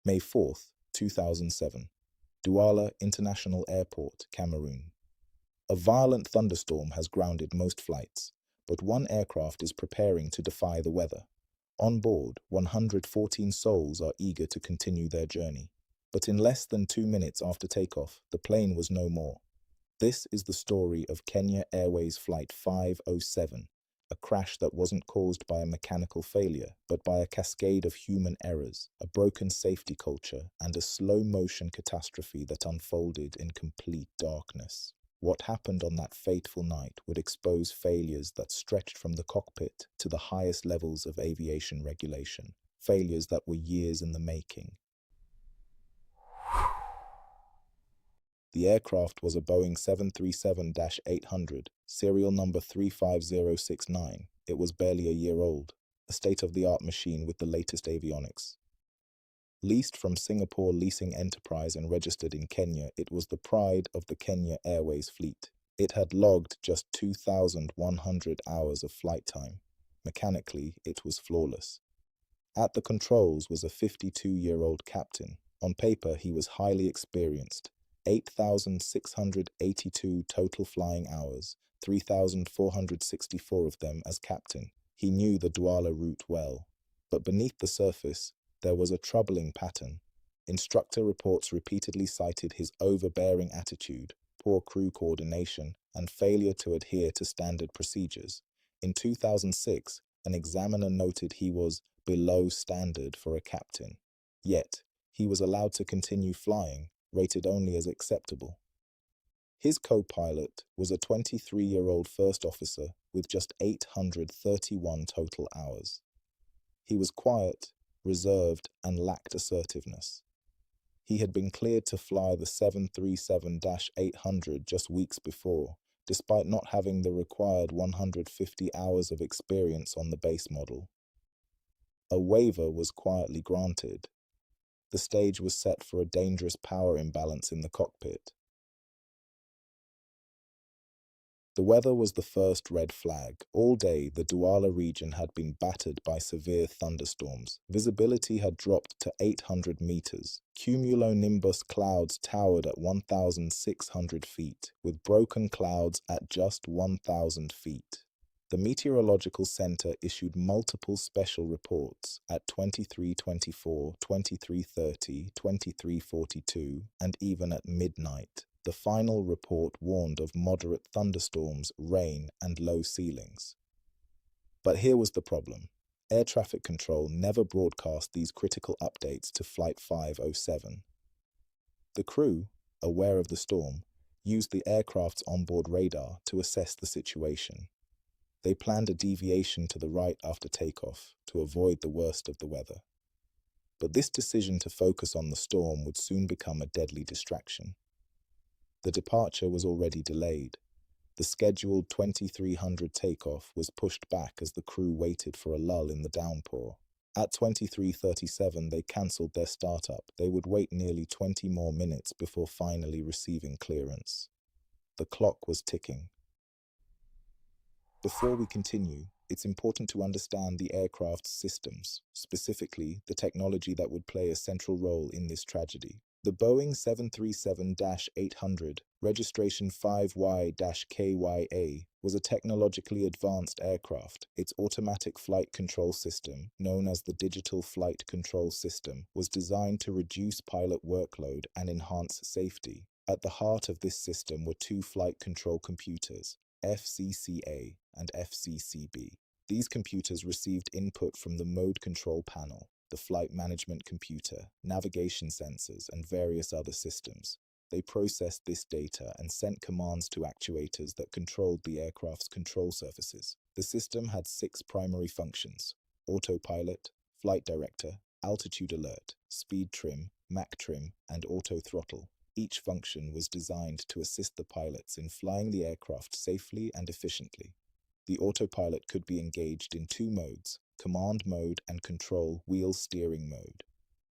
May 4th, 2007. Douala International Airport, Cameroon. A violent thunderstorm has grounded most flights, but one aircraft is preparing to defy the weather. On board, 114 souls are eager to continue their journey. But in less than 2 minutes after takeoff, the plane was no more. This is the story of Kenya Airways Flight 507, a crash that wasn't caused by a mechanical failure, but by a cascade of human errors, a broken safety culture, and a slow-motion catastrophe that unfolded in complete darkness. What happened on that fateful night would expose failures that stretched from the cockpit to the highest levels of aviation regulation, failures that were years in the making. The aircraft was a Boeing 737-800, serial number 35069. It was barely a year old, a state-of-the-art machine with the latest avionics. Leased from Singapore Leasing Enterprise and registered in Kenya, it was the pride of the Kenya Airways fleet. It had logged just 2,100 hours of flight time. Mechanically, it was flawless. At the controls was a 52-year-old captain. On paper, he was highly experienced. 8,682 total flying hours, 3,464 of them as captain. He knew the Douala route well. But beneath the surface, there was a troubling pattern. Instructor reports repeatedly cited his overbearing attitude, poor crew coordination, and failure to adhere to standard procedures. In 2006, an examiner noted he was below standard for a captain. Yet, he was allowed to continue flying, rated only as acceptable. His co-pilot was a 23-year-old first officer with just 831 total hours. He was quiet, reserved, and lacked assertiveness. He had been cleared to fly the 737-800 just weeks before, despite not having the required 150 hours of experience on the base model. A waiver was quietly granted. The stage was set for a dangerous power imbalance in the cockpit. The weather was the first red flag. All day, the Douala region had been battered by severe thunderstorms. Visibility had dropped to 800 meters. Cumulonimbus clouds towered at 1,600 feet, with broken clouds at just 1,000 feet. The Meteorological Center issued multiple special reports at 23:24, 23:30, 23:42, and even at midnight. The final report warned of moderate thunderstorms, rain, and low ceilings. But here was the problem. Air traffic control never broadcast these critical updates to Flight 507. The crew, aware of the storm, used the aircraft's onboard radar to assess the situation. They planned a deviation to the right after takeoff to avoid the worst of the weather. But this decision to focus on the storm would soon become a deadly distraction. The departure was already delayed. The scheduled 2300 takeoff was pushed back as the crew waited for a lull in the downpour. At 23:37, they cancelled their startup. They would wait nearly 20 more minutes before finally receiving clearance. The clock was ticking. Before we continue, it's important to understand the aircraft's systems, specifically the technology that would play a central role in this tragedy. The Boeing 737-800, registration 5Y-KYA, was a technologically advanced aircraft. Its automatic flight control system, known as the Digital Flight Control System, was designed to reduce pilot workload and enhance safety. At the heart of this system were two flight control computers, FCCA and FCCB. These computers received input from the mode control panel, the flight management computer, navigation sensors, and various other systems. They processed this data and sent commands to actuators that controlled the aircraft's control surfaces. The system had 6 primary functions: autopilot, flight director, altitude alert, speed trim, Mach trim, and auto throttle. Each function was designed to assist the pilots in flying the aircraft safely and efficiently. The autopilot could be engaged in 2 modes: command mode and control wheel steering mode.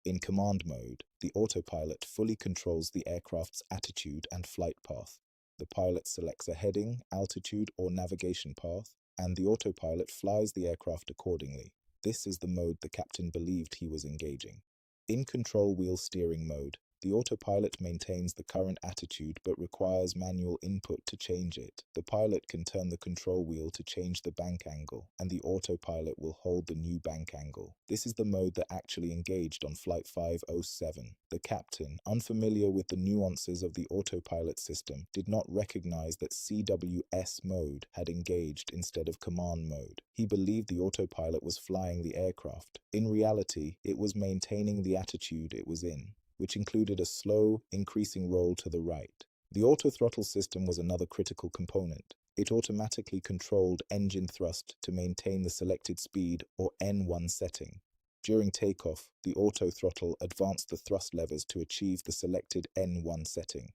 In command mode, the autopilot fully controls the aircraft's attitude and flight path. The pilot selects a heading, altitude, or navigation path, and the autopilot flies the aircraft accordingly. This is the mode the captain believed he was engaging. In control wheel steering mode, the autopilot maintains the current attitude but requires manual input to change it. The pilot can turn the control wheel to change the bank angle, and the autopilot will hold the new bank angle. This is the mode that actually engaged on Flight 507. The captain, unfamiliar with the nuances of the autopilot system, did not recognize that CWS mode had engaged instead of command mode. He believed the autopilot was flying the aircraft. In reality, it was maintaining the attitude it was in, which included a slow, increasing roll to the right. The autothrottle system was another critical component. It automatically controlled engine thrust to maintain the selected speed or N1 setting. During takeoff, the autothrottle advanced the thrust levers to achieve the selected N1 setting.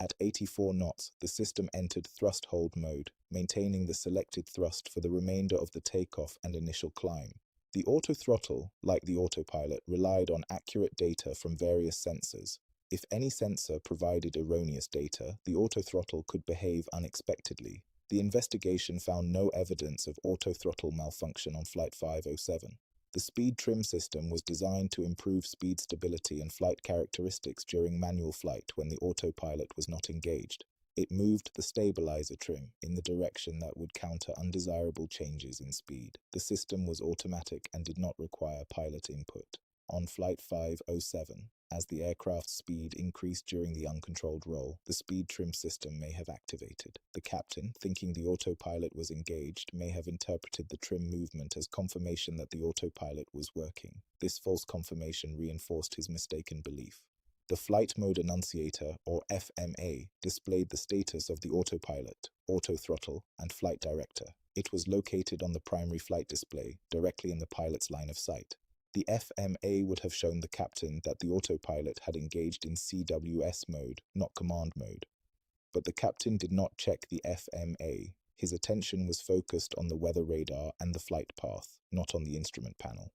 At 84 knots, the system entered thrust hold mode, maintaining the selected thrust for the remainder of the takeoff and initial climb. The autothrottle, like the autopilot, relied on accurate data from various sensors. If any sensor provided erroneous data, the autothrottle could behave unexpectedly. The investigation found no evidence of autothrottle malfunction on Flight 507. The speed trim system was designed to improve speed stability and flight characteristics during manual flight when the autopilot was not engaged. It moved the stabilizer trim in the direction that would counter undesirable changes in speed. The system was automatic and did not require pilot input. On Flight 507, as the aircraft's speed increased during the uncontrolled roll, the speed trim system may have activated. The captain, thinking the autopilot was engaged, may have interpreted the trim movement as confirmation that the autopilot was working. This false confirmation reinforced his mistaken belief. The Flight Mode Annunciator, or FMA, displayed the status of the autopilot, autothrottle, and flight director. It was located on the primary flight display, directly in the pilot's line of sight. The FMA would have shown the captain that the autopilot had engaged in CWS mode, not command mode. But the captain did not check the FMA. His attention was focused on the weather radar and the flight path, not on the instrument panel.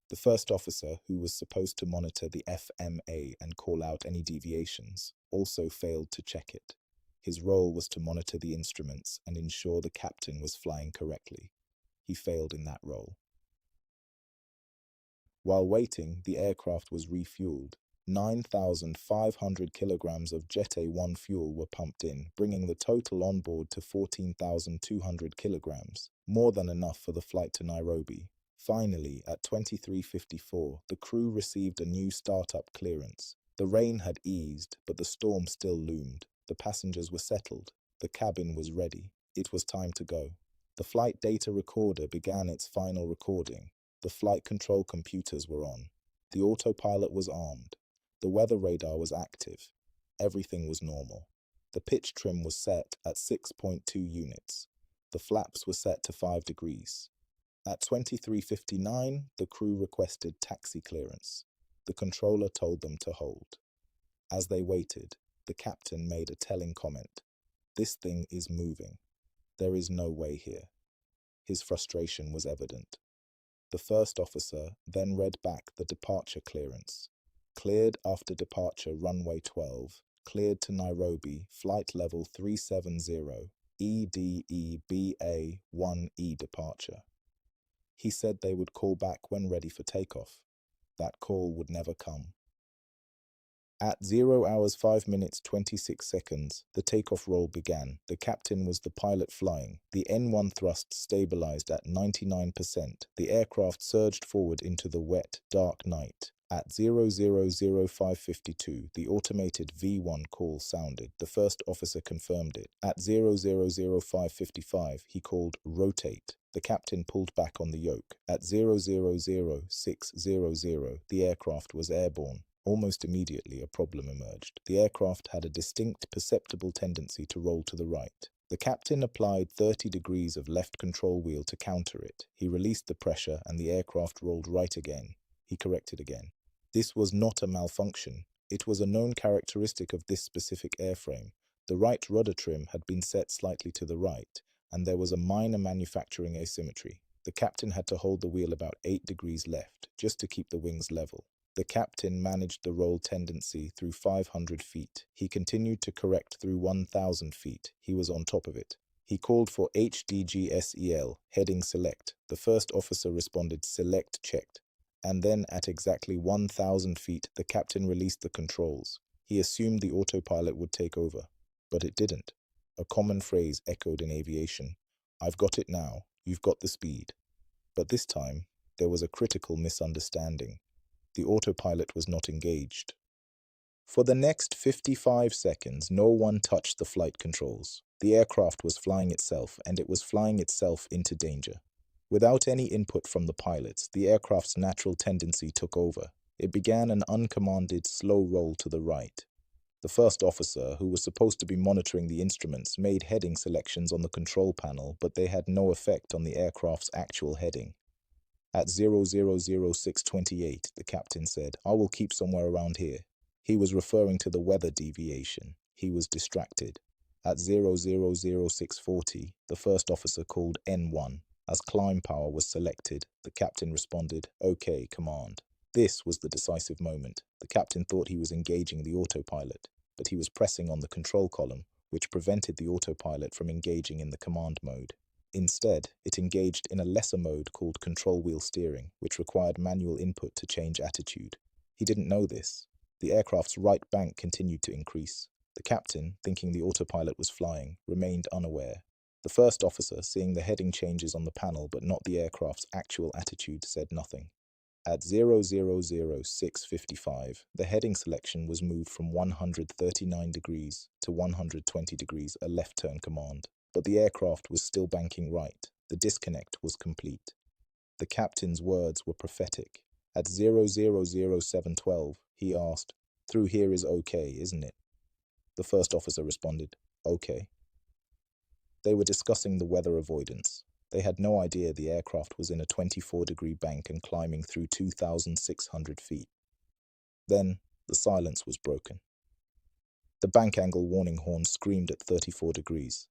The first officer, who was supposed to monitor the FMA and call out any deviations, also failed to check it. His role was to monitor the instruments and ensure the captain was flying correctly. He failed in that role. While waiting, the aircraft was refueled. 9,500 kilograms of Jet A1 fuel were pumped in, bringing the total on board to 14,200 kilograms, more than enough for the flight to Nairobi. Finally, at 23:54, the crew received a new startup clearance. The rain had eased, but the storm still loomed. The passengers were settled. The cabin was ready. It was time to go. The flight data recorder began its final recording. The flight control computers were on. The autopilot was armed. The weather radar was active. Everything was normal. The pitch trim was set at 6.2 units. The flaps were set to 5 degrees. At 23:59, the crew requested taxi clearance. The controller told them to hold. As they waited, the captain made a telling comment. "This thing is moving. There is no way here." His frustration was evident. The first officer then read back the departure clearance. Cleared after departure runway 12, cleared to Nairobi, flight level 370, EDEBA-1E departure. He said they would call back when ready for takeoff. That call would never come. At 0 hours 5 minutes 26 seconds, the takeoff roll began. The captain was the pilot flying. The N1 thrust stabilized at 99%. The aircraft surged forward into the wet, dark night. At 000552, the automated V1 call sounded. The first officer confirmed it. At 000555, he called rotate. The captain pulled back on the yoke. At 000600, the aircraft was airborne. Almost immediately, a problem emerged. The aircraft had a distinct, perceptible tendency to roll to the right. The captain applied 30 degrees of left control wheel to counter it. He released the pressure and the aircraft rolled right again. He corrected again. This was not a malfunction. It was a known characteristic of this specific airframe. The right rudder trim had been set slightly to the right, and there was a minor manufacturing asymmetry. The captain had to hold the wheel about 8 degrees left, just to keep the wings level. The captain managed the roll tendency through 500 feet. He continued to correct through 1,000 feet. He was on top of it. He called for HDGSEL, heading select. The first officer responded, select checked. And then, at exactly 1,000 feet, the captain released the controls. He assumed the autopilot would take over, but it didn't. A common phrase echoed in aviation: "I've got it now, you've got the speed." But this time, there was a critical misunderstanding. The autopilot was not engaged. For the next 55 seconds, no one touched the flight controls. The aircraft was flying itself, and it was flying itself into danger. Without any input from the pilots, the aircraft's natural tendency took over. It began an uncommanded, slow roll to the right. The first officer, who was supposed to be monitoring the instruments, made heading selections on the control panel, but they had no effect on the aircraft's actual heading. At 000628, the captain said, "I will keep somewhere around here." He was referring to the weather deviation. He was distracted. At 000640, the first officer called N1. As climb power was selected, the captain responded, "Okay, command." This was the decisive moment. The captain thought he was engaging the autopilot, but he was pressing on the control column, which prevented the autopilot from engaging in the command mode. Instead, it engaged in a lesser mode called control wheel steering, which required manual input to change attitude. He didn't know this. The aircraft's right bank continued to increase. The captain, thinking the autopilot was flying, remained unaware. The first officer, seeing the heading changes on the panel but not the aircraft's actual attitude, said nothing. At 000655, the heading selection was moved from 139 degrees to 120 degrees, a left turn command. But the aircraft was still banking right. The disconnect was complete. The captain's words were prophetic. At 000712, he asked, "Through here is okay, isn't it?" The first officer responded, "Okay." They were discussing the weather avoidance. They had no idea the aircraft was in a 24-degree bank and climbing through 2,600 feet. Then, the silence was broken. The bank angle warning horn screamed at 34 degrees.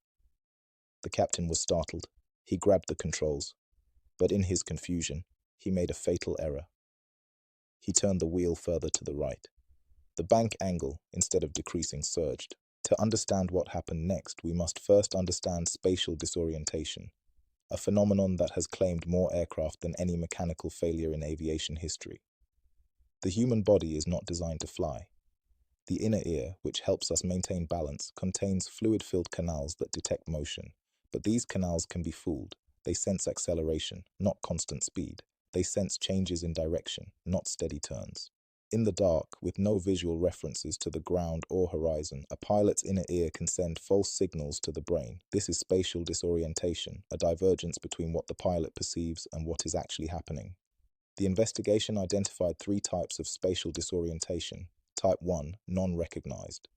The captain was startled. He grabbed the controls, but in his confusion, he made a fatal error. He turned the wheel further to the right. The bank angle, instead of decreasing, surged. To understand what happened next, we must first understand spatial disorientation, a phenomenon that has claimed more aircraft than any mechanical failure in aviation history. The human body is not designed to fly. The inner ear, which helps us maintain balance, contains fluid-filled canals that detect motion. But these canals can be fooled. They sense acceleration, not constant speed. They sense changes in direction, not steady turns. In the dark, with no visual references to the ground or horizon, a pilot's inner ear can send false signals to the brain. This is spatial disorientation, a divergence between what the pilot perceives and what is actually happening. The investigation identified 3 types of spatial disorientation. Type 1, non-recognized.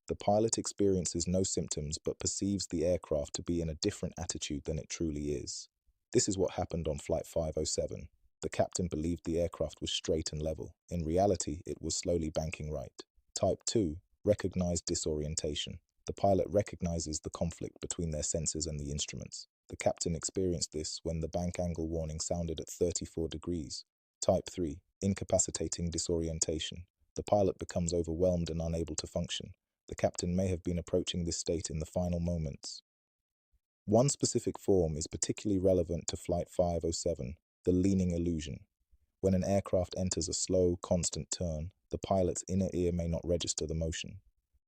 The pilot experiences no symptoms but perceives the aircraft to be in a different attitude than it truly is. This is what happened on Flight 507. The captain believed the aircraft was straight and level. In reality, it was slowly banking right. Type 2, recognized disorientation. The pilot recognizes the conflict between their senses and the instruments. The captain experienced this when the bank angle warning sounded at 34 degrees. Type 3, incapacitating disorientation. The pilot becomes overwhelmed and unable to function. The captain may have been approaching this state in the final moments. One specific form is particularly relevant to Flight 507, the leaning illusion. When an aircraft enters a slow, constant turn, the pilot's inner ear may not register the motion.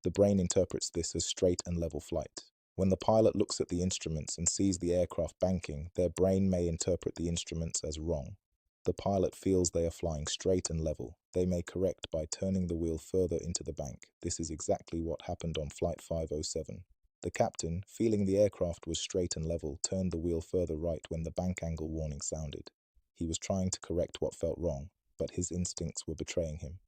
The brain interprets this as straight and level flight. When the pilot looks at the instruments and sees the aircraft banking, their brain may interpret the instruments as wrong. The pilot feels they are flying straight and level. They may correct by turning the wheel further into the bank. This is exactly what happened on Flight 507. The captain, feeling the aircraft was straight and level, turned the wheel further right when the bank angle warning sounded. He was trying to correct what felt wrong, but his instincts were betraying him.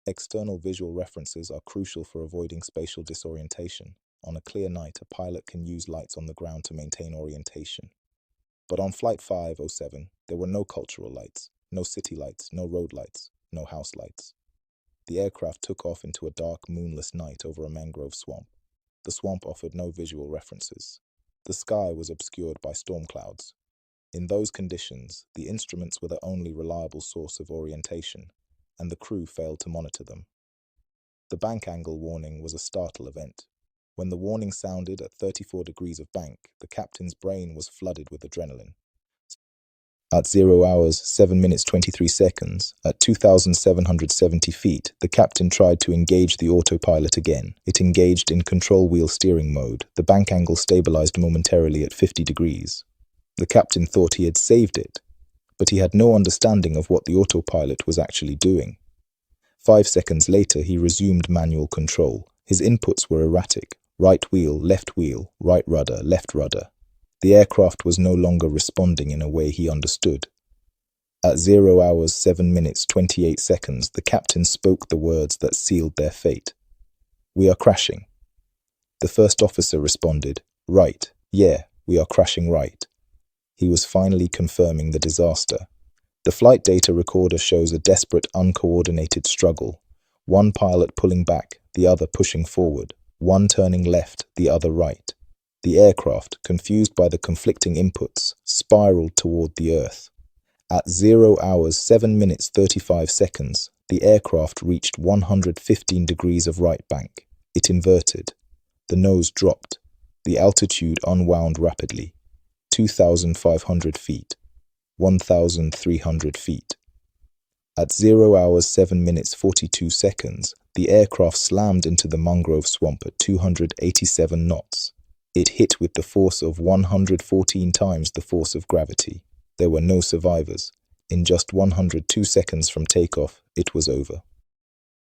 External visual references are crucial for avoiding spatial disorientation. On a clear night, a pilot can use lights on the ground to maintain orientation. But on Flight 507, there were no cultural lights, no city lights, no road lights, no house lights. The aircraft took off into a dark, moonless night over a mangrove swamp. The swamp offered no visual references. The sky was obscured by storm clouds. In those conditions, the instruments were the only reliable source of orientation, and the crew failed to monitor them. The bank angle warning was a startle event. When the warning sounded at 34 degrees of bank, the captain's brain was flooded with adrenaline. At 0 hours, 7 minutes 23 seconds, at 2,770 feet, the captain tried to engage the autopilot again. It engaged in control wheel steering mode. The bank angle stabilized momentarily at 50 degrees. The captain thought he had saved it, but he had no understanding of what the autopilot was actually doing. 5 seconds later, he resumed manual control. His inputs were erratic: right wheel, right rudder, left rudder. The aircraft was no longer responding in a way he understood. At 0 hours, 7 minutes, 28 seconds, the captain spoke the words that sealed their fate. "We are crashing." The first officer responded, "Right, yeah, we are crashing right." He was finally confirming the disaster. The flight data recorder shows a desperate, uncoordinated struggle. One pilot pulling back, the other pushing forward. One turning left, the other right. The aircraft, confused by the conflicting inputs, spiraled toward the Earth. At 0 hours, 7 minutes, 35 seconds, the aircraft reached 115 degrees of right bank. It inverted. The nose dropped. The altitude unwound rapidly. 2,500 feet. 1,300 feet. At 0 hours, 7 minutes, 42 seconds, the aircraft slammed into the mangrove swamp at 287 knots. It hit with the force of 114 times the force of gravity. There were no survivors. In just 102 seconds from takeoff, it was over.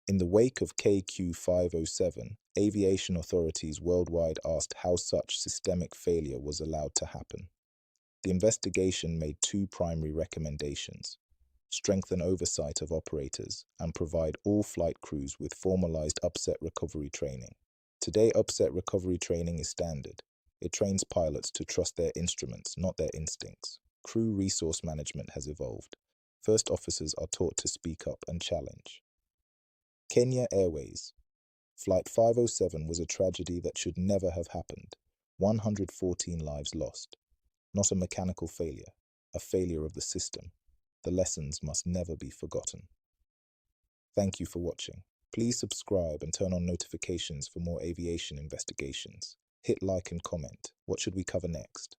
In the wake of KQ-507, aviation authorities worldwide asked how such systemic failure was allowed to happen. The investigation made two primary recommendations: strengthen oversight of operators and provide all flight crews with formalized upset recovery training. Today, upset recovery training is standard. It trains pilots to trust their instruments, not their instincts. Crew resource management has evolved. First officers are taught to speak up and challenge. Kenya Airways. Flight 507 was a tragedy that should never have happened. 114 lives lost. Not a mechanical failure, a failure of the system. The lessons must never be forgotten. Thank you for watching. Please subscribe and turn on notifications for more aviation investigations. Hit like and comment. What should we cover next?